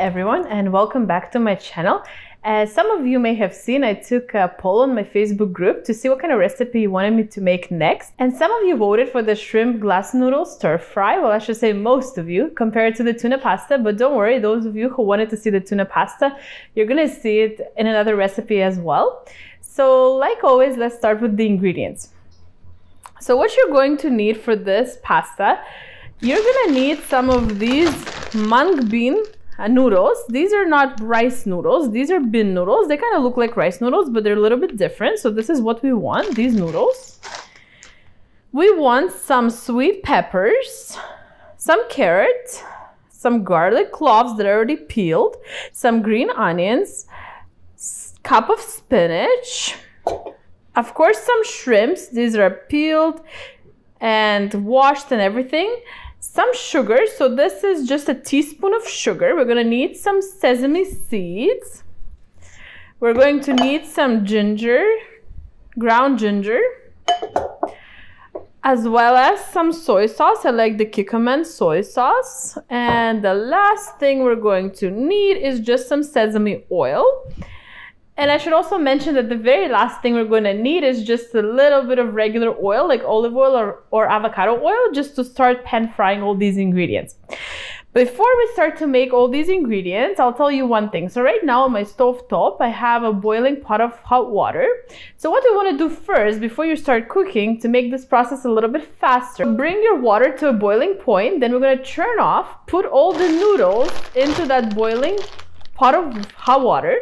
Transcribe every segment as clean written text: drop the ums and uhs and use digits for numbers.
everyone, and welcome back to my channel. As some of you may have seen, I took a poll on my Facebook group to see what kind of recipe you wanted me to make next. And some of you voted for the shrimp glass noodle stir fry. Well, I should say most of you, compared to the tuna pasta. But don't worry, those of you who wanted to see the tuna pasta, you're going to see it in another recipe as well. So like always, let's start with the ingredients. So what you're going to need for this pasta, you're going to need some of these mung bean noodles. These are not rice noodles. These are bean noodles. They kind of look like rice noodles, but they're a little bit different. So this is what we want, these noodles. We want some sweet peppers, some carrot, some garlic cloves that are already peeled, some green onions, cup of spinach, of course some shrimps. These are peeled and washed and everything. Some sugar, so this is just a teaspoon of sugar. We're going to need some sesame seeds. We're going to need some ginger, ground ginger, as well as some soy sauce. I like the Kikkoman soy sauce. And the last thing we're going to need is just some sesame oil. And I should also mention that the very last thing we're going to need is just a little bit of regular oil, like olive oil or avocado oil, just to start pan frying all these ingredients. Before we start to make all these ingredients, I'll tell you one thing. So right now on my stove top, I have a boiling pot of hot water. So what we want to do first, before you start cooking, to make this process a little bit faster, bring your water to a boiling point. Then we're going to turn off, put all the noodles into that boiling pot of hot water.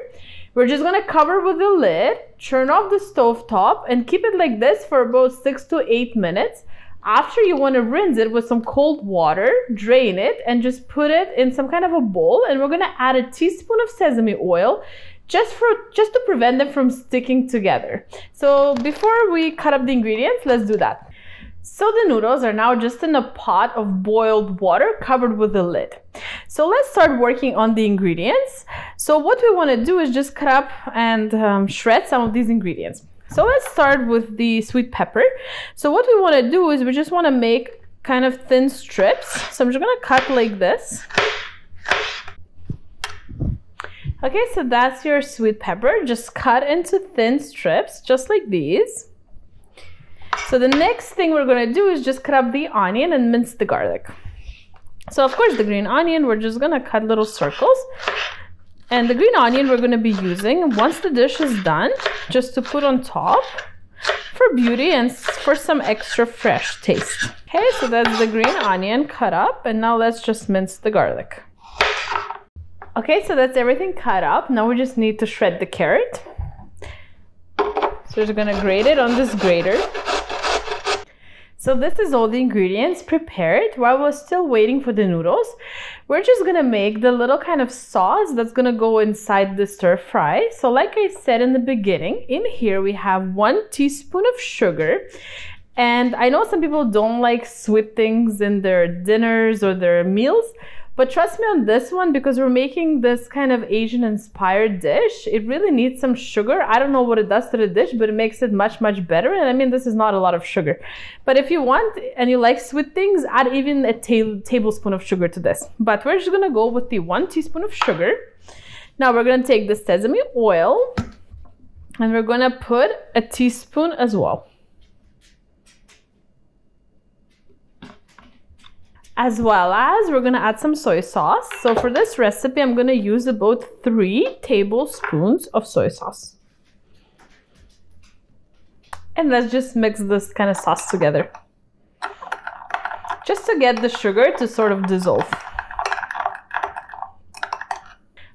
We're just going to cover with the lid, turn off the stove top, and keep it like this for about 6 to 8 minutes. After, you want to rinse it with some cold water, drain it, and just put it in some kind of a bowl. And we're going to add a teaspoon of sesame oil just to prevent them from sticking together. So before we cut up the ingredients, let's do that. So the noodles are now just in a pot of boiled water covered with the lid. So let's start working on the ingredients. So what we want to do is just cut up and shred some of these ingredients. So let's start with the sweet pepper. So what we want to do is we just want to make kind of thin strips. So I'm just going to cut like this. Okay, so that's your sweet pepper. Just cut into thin strips, just like these. So the next thing we're going to do is just cut up the onion and mince the garlic. So of course the green onion, we're just going to cut little circles. And the green onion we're going to be using once the dish is done, just to put on top for beauty and for some extra fresh taste. Okay, so that's the green onion cut up, and now let's just mince the garlic. Okay, so that's everything cut up. Now we just need to shred the carrot. So we're just going to grate it on this grater. So this is all the ingredients prepared. While we're still waiting for the noodles, we're just gonna make the little kind of sauce that's gonna go inside the stir fry. So like I said in the beginning, in here we have 1 teaspoon of sugar. And I know some people don't like sweet things in their dinners or their meals, but trust me on this one, because we're making this kind of Asian inspired dish, it really needs some sugar. I don't know what it does to the dish, but it makes it much, much better. And I mean, this is not a lot of sugar. But if you want and you like sweet things, add even a tablespoon of sugar to this. But we're just gonna go with the 1 teaspoon of sugar. Now we're gonna take the sesame oil and we're gonna put a teaspoon as well. As well as we're going to add some soy sauce. So for this recipe, I'm going to use about 3 tablespoons of soy sauce. And let's just mix this kind of sauce together, just to get the sugar to sort of dissolve.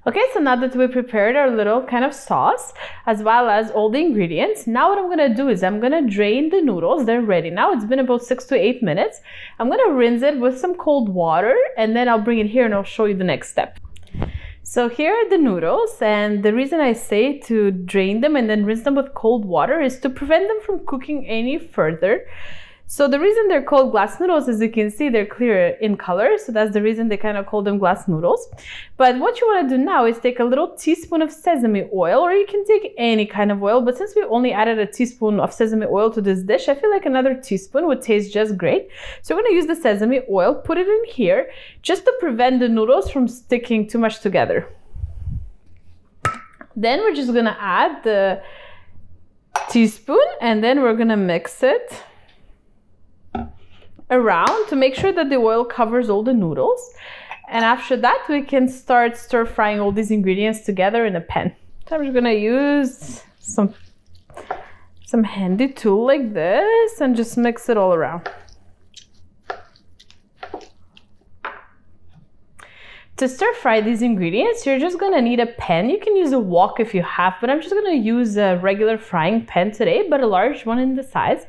Okay, so now that we prepared our little kind of sauce, as well as all the ingredients, now what I'm going to do is I'm going to drain the noodles. They're ready now. It's been about 6 to 8 minutes. I'm going to rinse it with some cold water, and then I'll bring it here and I'll show you the next step. So here are the noodles, and the reason I say to drain them and then rinse them with cold water is to prevent them from cooking any further. So the reason they're called glass noodles, as you can see, they're clear in color. So that's the reason they kind of call them glass noodles. But what you want to do now is take a little teaspoon of sesame oil, or you can take any kind of oil. But since we only added a teaspoon of sesame oil to this dish, I feel like another teaspoon would taste just great. So we're going to use the sesame oil, put it in here, just to prevent the noodles from sticking too much together. Then we're just going to add the teaspoon, and then we're going to mix it around to make sure that the oil covers all the noodles. And after that, we can start stir frying all these ingredients together in a pan. So I'm just going to use some handy tool like this and just mix it all around. To stir fry these ingredients, you're just gonna need a pan. You can use a wok if you have, but I'm just gonna use a regular frying pan today, but a large one in the size.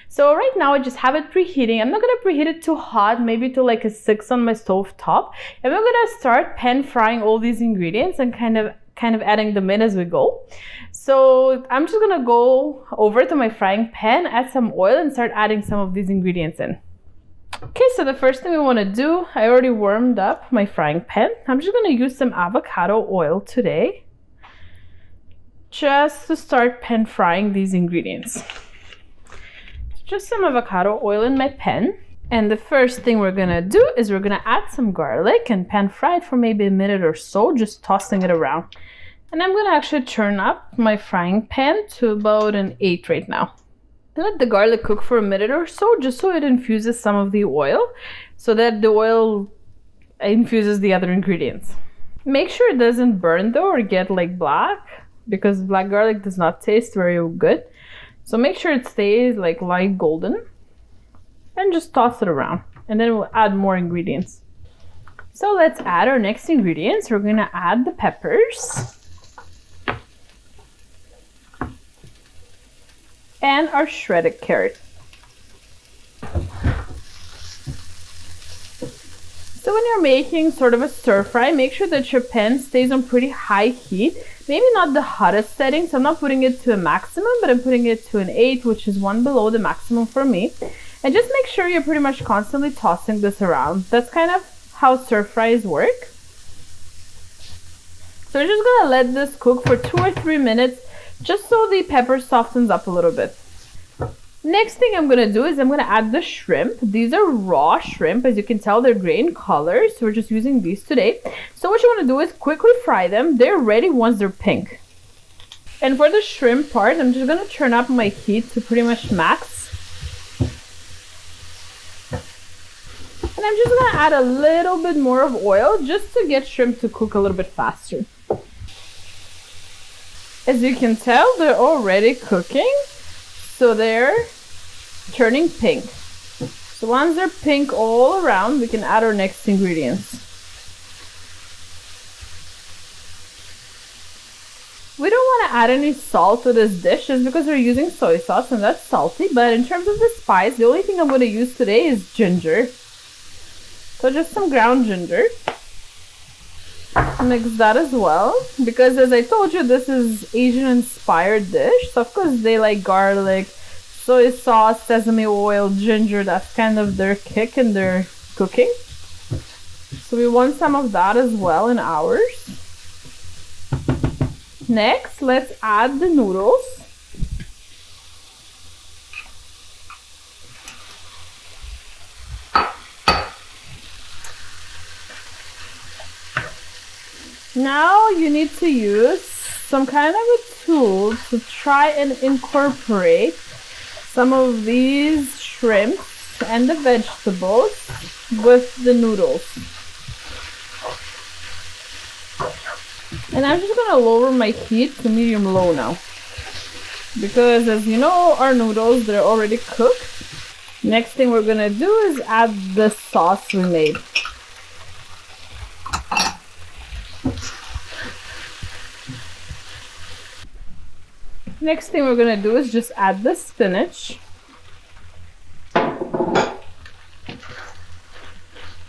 So right now I just have it preheating. I'm not gonna preheat it too hot, maybe to like a 6 on my stove top. And we're gonna start pan frying all these ingredients and kind of adding them in as we go. So I'm just gonna go over to my frying pan, add some oil, and start adding some of these ingredients in. Okay, so the first thing we want to do, I already warmed up my frying pan. I'm just going to use some avocado oil today, just to start pan frying these ingredients. Just some avocado oil in my pan. And the first thing we're going to do is we're going to add some garlic and pan fry it for maybe a minute or so, just tossing it around. And I'm going to actually turn up my frying pan to about an 8 right now. Let the garlic cook for a minute or so, just so it infuses some of the oil, so that the oil infuses the other ingredients. Make sure it doesn't burn though or get like black, because black garlic does not taste very good. So make sure it stays like light golden, and just toss it around, and then we'll add more ingredients. So let's add our next ingredients. We're gonna add the peppers and our shredded carrot. So when you're making sort of a stir fry, make sure that your pan stays on pretty high heat. Maybe not the hottest setting, so I'm not putting it to a maximum, but I'm putting it to an 8, which is one below the maximum for me. And just make sure you're pretty much constantly tossing this around. That's kind of how stir fries work. So we're just gonna let this cook for 2 or 3 minutes, just so the pepper softens up a little bit. Next thing I'm gonna do is I'm gonna add the shrimp. These are raw shrimp. As you can tell, they're gray in color, so we're just using these today. So what you wanna do is quickly fry them. They're ready once they're pink. And for the shrimp part, I'm just gonna turn up my heat to pretty much max. And I'm just gonna add a little bit more of oil just to get shrimp to cook a little bit faster. As you can tell, they're already cooking, so they're turning pink. So once they're pink all around, we can add our next ingredients. We don't want to add any salt to this dish just because we're using soy sauce and that's salty, but in terms of the spice, the only thing I'm going to use today is ginger. So just some ground ginger. Mix that as well, because as I told you, this is Asian inspired dish, so of course they like garlic, soy sauce, sesame oil, ginger. That's kind of their kick in their cooking, so we want some of that as well in ours. Next, let's add the noodles. Now you need to use some kind of a tool to try and incorporate some of these shrimps and the vegetables with the noodles. And I'm just gonna lower my heat to medium low now, because as you know, our noodles, they're already cooked. Next thing we're gonna do is add the sauce we made. Next thing we're gonna do is just add the spinach.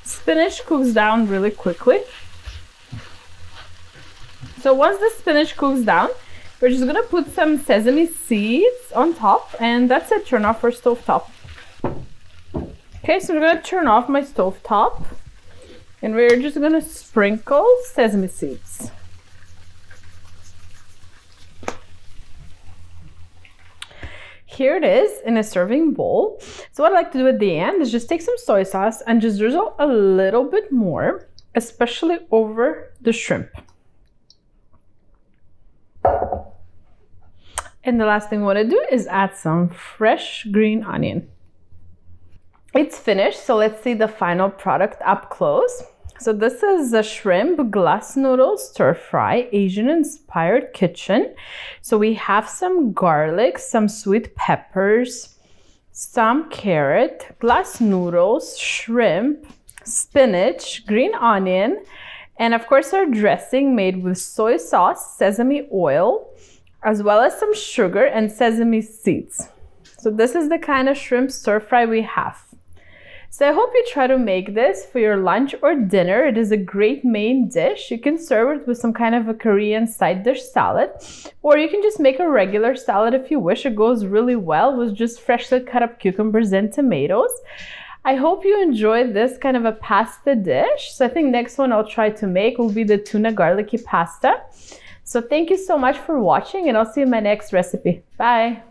Spinach cooks down really quickly. So once the spinach cooks down, we're just gonna put some sesame seeds on top, and that's it. Turn off our stove top. Okay, so we're gonna turn off my stove top and we're just gonna sprinkle sesame seeds. Here it is in a serving bowl. So what I like to do at the end is just take some soy sauce and just drizzle a little bit more, especially over the shrimp. And the last thing we want to do is add some fresh green onion. It's finished, so let's see the final product up close. So this is a shrimp glass noodle stir fry, Asian inspired kitchen. So we have some garlic, some sweet peppers, some carrot, glass noodles, shrimp, spinach, green onion, and of course our dressing made with soy sauce, sesame oil, as well as some sugar and sesame seeds. So this is the kind of shrimp stir fry we have. So I hope you try to make this for your lunch or dinner. It is a great main dish. You can serve it with some kind of a Korean side dish salad, or you can just make a regular salad if you wish. It goes really well with just freshly cut up cucumbers and tomatoes. I hope you enjoyed this kind of a pasta dish. So I think next one I'll try to make will be the tuna garlicky pasta. So thank you so much for watching, and I'll see you in my next recipe. Bye.